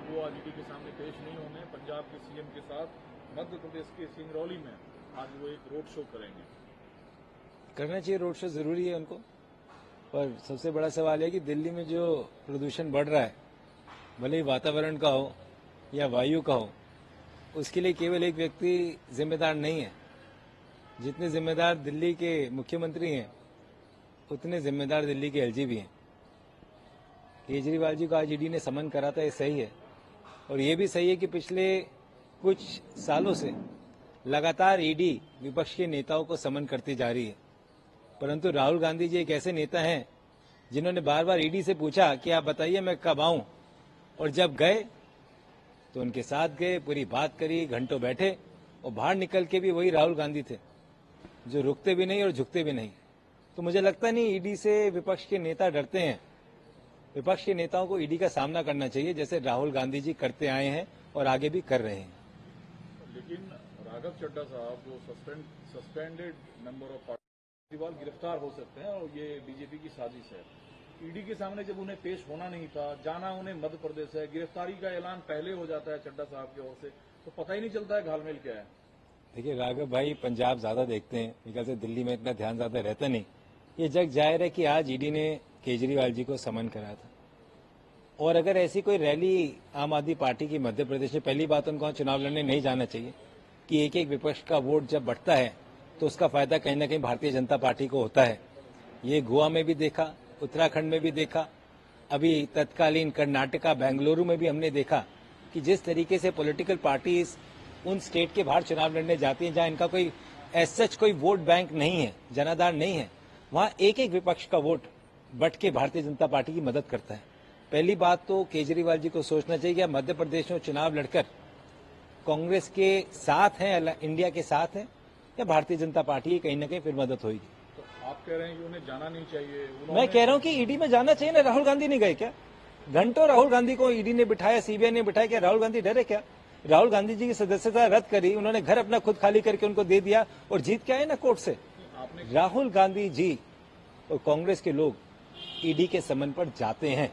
वो आज ईडी के सामने पेश नहीं होंगे। पंजाब के सीएम के साथ मध्य प्रदेश के सिंगरौली में आज वो एक रोड शो करेंगे। करना चाहिए, रोड शो जरूरी है उनको। पर सबसे बड़ा सवाल है कि दिल्ली में जो प्रदूषण बढ़ रहा है, भले ही वातावरण का हो या वायु का हो, उसके लिए केवल एक व्यक्ति जिम्मेदार नहीं है। जितने जिम्मेदार दिल्ली के मुख्यमंत्री हैं, उतने जिम्मेदार दिल्ली के एलजी भी हैं। केजरीवाल जी को आज ईडी ने समन करा था, ये सही है। और ये भी सही है कि पिछले कुछ सालों से लगातार ईडी विपक्ष के नेताओं को समन करती जा रही है। परंतु राहुल गांधी जी एक ऐसे नेता हैं जिन्होंने बार बार ईडी से पूछा कि आप बताइए मैं कब आऊं, और जब गए तो उनके साथ गए, पूरी बात करी, घंटों बैठे, और बाहर निकल के भी वही राहुल गांधी थे जो रुकते भी नहीं और झुकते भी नहीं। तो मुझे लगता नहीं ईडी से विपक्ष के नेता डरते हैं। विपक्ष के नेताओं को ईडी का सामना करना चाहिए, जैसे राहुल गांधी जी करते आए हैं और आगे भी कर रहे हैं। लेकिन राघव चड्ढा साहब जो सस्पेंडेड मेंबर ऑफ केजरीवाल गिरफ्तार हो सकते हैं और ये बीजेपी की साजिश है। ईडी के सामने जब उन्हें पेश होना नहीं था, जाना उन्हें मध्य प्रदेश है, गिरफ्तारी का ऐलान पहले हो जाता है चड्ढा साहब की ओर से, तो पता ही नहीं चलता है घालमेल क्या है। देखिए राघव भाई पंजाब ज्यादा देखते हैं, मेरे ख्याल से दिल्ली में इतना ध्यान ज्यादा रहता नहीं। ये जग जाहिर है कि आज ईडी ने केजरीवाल जी को समन करा था, और अगर ऐसी कोई रैली आम आदमी पार्टी की मध्य प्रदेश में, पहली बात उनको चुनाव लड़ने नहीं जाना चाहिए कि एक एक विपक्ष का वोट जब बढ़ता है तो उसका फायदा कहीं ना कहीं भारतीय जनता पार्टी को होता है। ये गोवा में भी देखा, उत्तराखंड में भी देखा, अभी तत्कालीन कर्नाटका बेंगलुरु में भी हमने देखा कि जिस तरीके से पॉलिटिकल पार्टीज उन स्टेट के बाहर चुनाव लड़ने जाती हैं जहां इनका कोई एज सच कोई वोट बैंक नहीं है, जनाधार नहीं है, वहां एक एक विपक्ष का वोट बट के भारतीय जनता पार्टी की मदद करता है। पहली बात तो केजरीवाल जी को सोचना चाहिए कि आप मध्य प्रदेश में चुनाव लड़कर कांग्रेस के साथ हैं, इंडिया के साथ हैं, या भारतीय जनता पार्टी की कहीं ना कहीं फिर मदद होगी। तो आप कह रहे हैं कि उन्हें जाना नहीं चाहिए? मैं कह रहा हूं कि ईडी में जाना चाहिए ना। राहुल गांधी नहीं गए क्या? घंटों राहुल गांधी को ईडी ने बिठाया, सीबीआई ने बिठाया, क्या राहुल गांधी डरे क्या? राहुल गांधी जी की सदस्यता रद्द करी, उन्होंने घर अपना खुद खाली करके उनको दे दिया और जीत के आए ना कोर्ट से। राहुल गांधी जी और कांग्रेस के लोग ईडी के समन पर जाते हैं,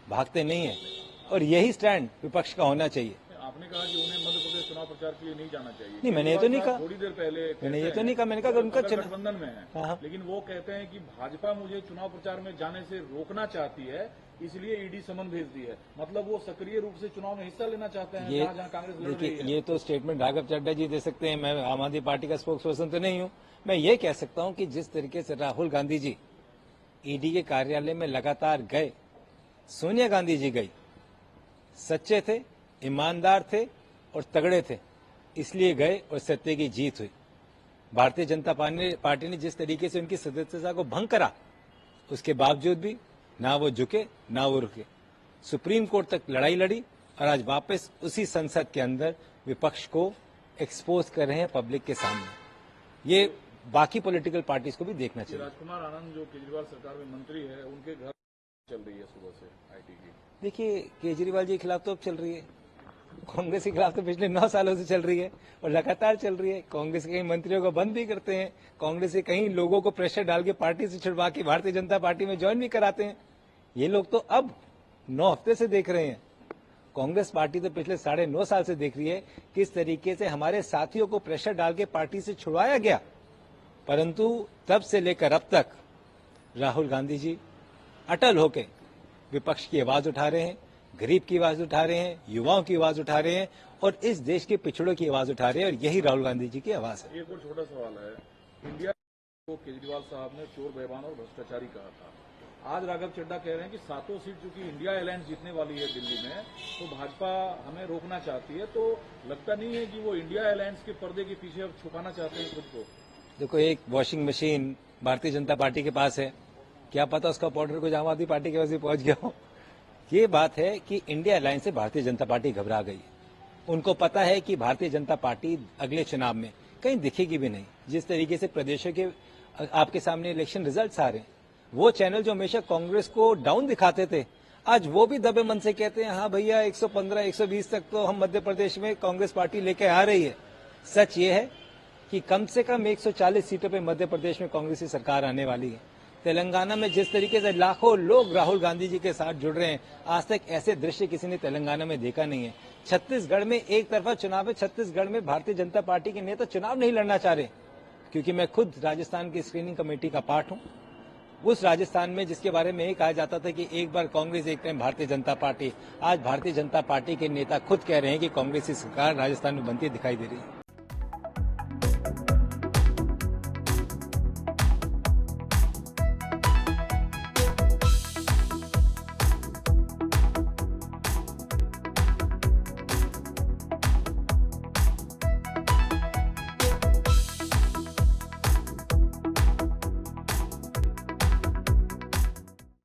भागते नहीं है, और यही स्टैंड विपक्ष का होना चाहिए। आपने कहा कि उन्हें मध्य प्रदेश चुनाव प्रचार के लिए नहीं जाना चाहिए। नहीं, मैंने ये तो नहीं कहा। थोड़ी देर पहले मैंने ये तो नहीं कहा। मैंने कहा उनका गठबंधन में है, लेकिन वो कहते हैं कि भाजपा मुझे चुनाव प्रचार में जाने से रोकना चाहती है, इसलिए ईडी समन भेज दी है। मतलब वो सक्रिय रूप से चुनाव में हिस्सा लेना चाहते हैं जहां कांग्रेस लड़ रही है। ये तो स्टेटमेंट राघव चड्ढा जी दे सकते हैं, मैं आम आदमी पार्टी का स्पोक्स पर्सन तो नहीं हूं। मैं ये कह सकता हूं कि जिस तरीके से राहुल गांधी जी ईडी के कार्यालय में लगातार गए, सोनिया गांधी जी गई, सच्चे थे, ईमानदार थे और तगड़े थे, इसलिए गए और सत्य की जीत हुई। भारतीय जनता पार्टी ने जिस तरीके से उनकी सदस्यता को भंग करा, उसके बावजूद भी ना वो झुके ना वो रुके, सुप्रीम कोर्ट तक लड़ाई लड़ी, और आज वापस उसी संसद के अंदर विपक्ष को एक्सपोज कर रहे हैं पब्लिक के सामने। ये बाकी पॉलिटिकल पार्टीज को भी देखना चाहिए। राजकुमार आनंद जो केजरीवाल सरकार में मंत्री है, उनके घर चल रही है सुबह से आईटी की। देखिए केजरीवाल जी के खिलाफ तो अब चल रही है, कांग्रेस के खिलाफ तो पिछले 9 सालों से चल रही है और लगातार चल रही है। कांग्रेस के कई मंत्रियों को बंद भी करते हैं, कांग्रेस के कई लोगों को प्रेशर डाल के पार्टी से छुड़वा के भारतीय जनता पार्टी में ज्वाइन भी कराते हैं। ये लोग तो अब 9 हफ्ते से देख रहे हैं। कांग्रेस पार्टी तो पिछले 9.5 साल से देख रही है किस तरीके से हमारे साथियों को प्रेशर डाल के पार्टी से छुड़वाया गया, परंतु तब से लेकर अब तक राहुल गांधी जी अटल होके विपक्ष की आवाज उठा रहे हैं, गरीब की आवाज उठा रहे हैं, युवाओं की आवाज उठा रहे हैं, और इस देश के पिछड़ों की आवाज उठा रहे हैं, और यही राहुल गांधी जी की आवाज है। एक और छोटा सवाल है, इंडिया को केजरीवाल साहब ने चोर, बेईमान और भ्रष्टाचारी कहा था। आज राघव चड्ढा कह रहे हैं कि 7 सीट चूंकि इंडिया अलायंस जीतने वाली है दिल्ली में, तो भाजपा हमें रोकना चाहती है। तो लगता नहीं है कि वो इंडिया अलायंस के पर्दे के पीछे अब छुपाना चाहते हैं खुद को? देखो, एक washing machine Bharatiya Janata party के पास है, क्या पता उसका पाउडर कुछ आम आदमी पार्टी के पास भी पहुंच गया हो। ये बात है कि इंडिया अलायंस से भारतीय जनता पार्टी घबरा गई है। उनको पता है कि भारतीय जनता पार्टी अगले चुनाव में कहीं दिखेगी भी नहीं। जिस तरीके से प्रदेशों के आपके सामने इलेक्शन रिजल्ट्स आ रहे हैं, वो चैनल जो हमेशा कांग्रेस को डाउन दिखाते थे, आज वो भी दबे मन से कहते हैं हाँ भैया 115, 120 तक तो हम मध्य प्रदेश में कांग्रेस पार्टी लेके आ रही है। सच ये है कि कम से कम 140 सीटों पे मध्य प्रदेश में कांग्रेस की सरकार आने वाली है। तेलंगाना में जिस तरीके से लाखों लोग राहुल गांधी जी के साथ जुड़ रहे हैं, आज तक ऐसे दृश्य किसी ने तेलंगाना में देखा नहीं है। छत्तीसगढ़ में एक तरफा चुनाव है, छत्तीसगढ़ में भारतीय जनता पार्टी के नेता चुनाव नहीं लड़ना चाह रहे, क्योंकि मैं खुद राजस्थान की स्क्रीनिंग कमेटी का पार्ट हूं। उस राजस्थान में जिसके बारे में ये कहा जाता था कि एक बार कांग्रेस एक टाइम भारतीय जनता पार्टी, आज भारतीय जनता पार्टी के नेता खुद कह रहे हैं कि कांग्रेस की सरकार राजस्थान में बनती दिखाई दे रही है।